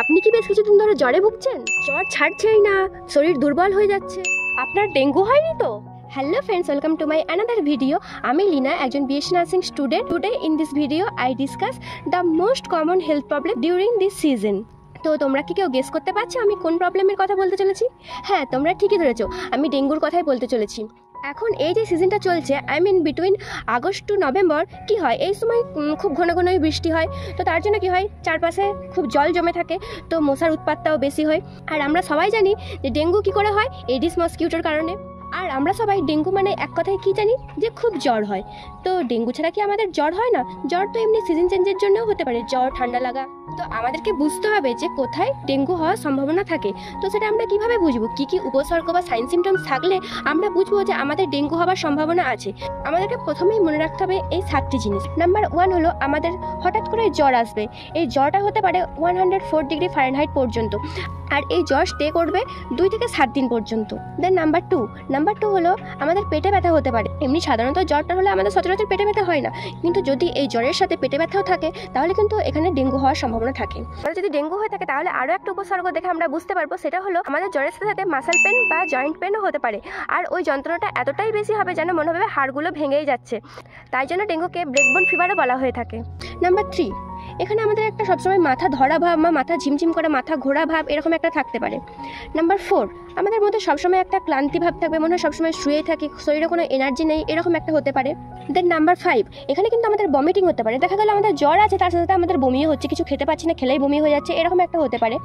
আপনি কি বেশ কিছুদিন ধরে জ্বরে ভুগছেন? জ্বর ছাড়ছেই না, শরীর দুর্বল হয়ে যাচ্ছে। আপনার ডেঙ্গু হয়নি তো? Hello friends, welcome to my another video. আমি লীনা, একজন BSc nursing student. Today in this video I discuss the most common health problem during this season. তো তোমরা কি কেউ গেস করতে পারছো আমি কোন প্রবলেমের কথা বলতে চলেছি? হ্যাঁ, তোমরা ঠিকই ধরেছো, আমি ডেঙ্গুর কথাই বলতে চলেছি। এখন এই যে সিজনটা চলছে, I mean between August to November, কি হয় এই সময় খুব ঘন ঘনই বৃষ্টি হয়। তো তার জন্য কি হয়, চারপাশে খুব জল জমে থাকে, তো মশার উৎপাতটাও বেশি হয়। আর আমরা সবাই জানি যে ডেঙ্গু কি করে হয়, এডিস মসকিউটোর কারণে। আর আমরা সবাই ডেঙ্গু মানে এক কথায় কি জানি, যে খুব জ্বর হয়। তো ডেঙ্গু ছাড়া কি আমাদের জ্বর হয় না? জ্বর তো এমনি সিজন চেঞ্জের জন্যও হতে পারে, জ্বর ঠান্ডা লাগা। তো আমাদেরকে বুঝতে হবে যে কোথায় ডেঙ্গু হওয়ার সম্ভাবনা থাকে। তো সেটা আমরা কিভাবে বুঝবো? কি কি উপসর্গ বা সাইন সিমটমস থাকলে আমরা বুঝবো যে আমাদের ডেঙ্গু হওয়ার সম্ভাবনা আছে? আমাদেরকে প্রথমেই মনে রাখতে হবে এই 7টি জিনিস। নাম্বার 1 হলো আমাদের হঠাৎ করে জ্বর আসবে। এই জ্বরটা হতে পারে 104 ডিগ্রি ফারেনহাইট পর্যন্ত, আর এই জ্বর স্টে করবে 2 থেকে 7 দিন পর্যন্ত। দেন নাম্বার টু হলো আমাদের পেটে ব্যথা হতে পারে। এমনি সাধারণত জ্বরটা হলে আমাদের সচরাচর পেটে ব্যথা হয় না, কিন্তু যদি এই জ্বরের সাথে পেটে ব্যথাও থাকে তাহলে কিন্তু এখানে ডেঙ্গু হওয়ার সম্ভাবনা থাকে। তাহলে যদি ডেঙ্গু হয়ে থাকে তাহলে আরও একটা উপসর্গ দেখে আমরা বুঝতে পারবো, সেটা হলো আমাদের জ্বরের সাথে সাথে মাসেল পেন বা জয়েন্ট পেনও হতে পারে। আর ওই যন্ত্রণাটা এতটাই বেশি হবে যেন মনে হবে হাড়গুলো ভেঙেই যাচ্ছে। তাই জন্য ডেঙ্গুকে ব্রেকবোন ফিভারও বলা হয়ে থাকে। নাম্বার 3, এখানে আমাদের একটা সবসময় মাথা ধরা ভাব বা মাথা ঝিমঝিম করে মাথা ঘোরা ভাব এরকম একটা থাকতে পারে। নাম্বার 4, আমাদের মধ্যে সবসময় একটা ক্লান্তি ভাব থাকবে, মনে হয় সবসময় শুয়ে থাকি, শরীরে কোনো এনার্জি নেই, এরকম একটা হতে পারে। দেন নাম্বার 5, এখানে কিন্তু আমাদের বমিটিং হতে পারে। দেখা গেল আমাদের জ্বর আছে, তার সাথে আমাদের বমিও হচ্ছে, কিছু খেতে পাচ্ছি না, খেলেই বমি হয়ে যাচ্ছে, এরকম একটা হতে পারে।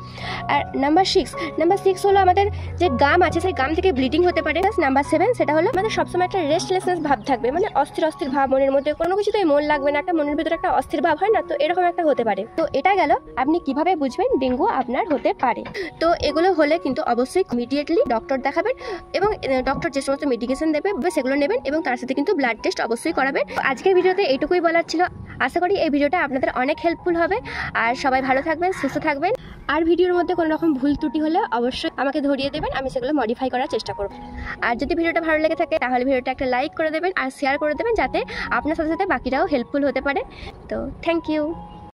আর নাম্বার 6 হলো আমাদের যে গাম আছে সেই গাম থেকে ব্লিডিং হতে পারে। নাম্বার 7, সেটা হলো আমাদের সবসময় একটা রেস্টলেসনেস ভাব থাকবে, মানে অস্থির ভাব, মনের মধ্যে কোনো কিছুতেই মন লাগবে না, একটা মনের ভিতরে একটা অস্থির ভাব হয় না, তো এরকম একটা হতে পারে। তো এটা গেল আপনি কিভাবে বুঝবেন ডেঙ্গু আপনার হতে পারে। তো এগুলো হলে কিন্তু অবশ্যই ইমিডিয়েটলি ডক্টর দেখাবেন, এবং ডক্টর যে সমস্ত মেডিকেশন দেবে সেগুলো নেবেন, এবং তার সাথে কিন্তু ব্লাড টেস্ট অবশ্যই করাবেন। আজকের ভিডিওতে এইটুকুই বলার ছিল। আশা করি এই ভিডিওটা আপনাদের অনেক হেল্পফুল হবে। আর সবাই ভালো থাকবেন, সুস্থ থাকবেন। আর ভিডিওর মধ্যে কোনো রকম ভুল ত্রুটি হলে অবশ্যই আমাকে ধরিয়ে দেবেন, আমি সেগুলো মডিফাই করার চেষ্টা করব। আর যদি ভিডিওটা ভালো লেগে থাকে তাহলে ভিডিওটা একটা লাইক করে দেবেন আর শেয়ার করে দেবেন, যাতে আপনার সাথে সাথে বাকিরাও হেল্পফুল হতে পারে। তো থ্যাংক ইউ।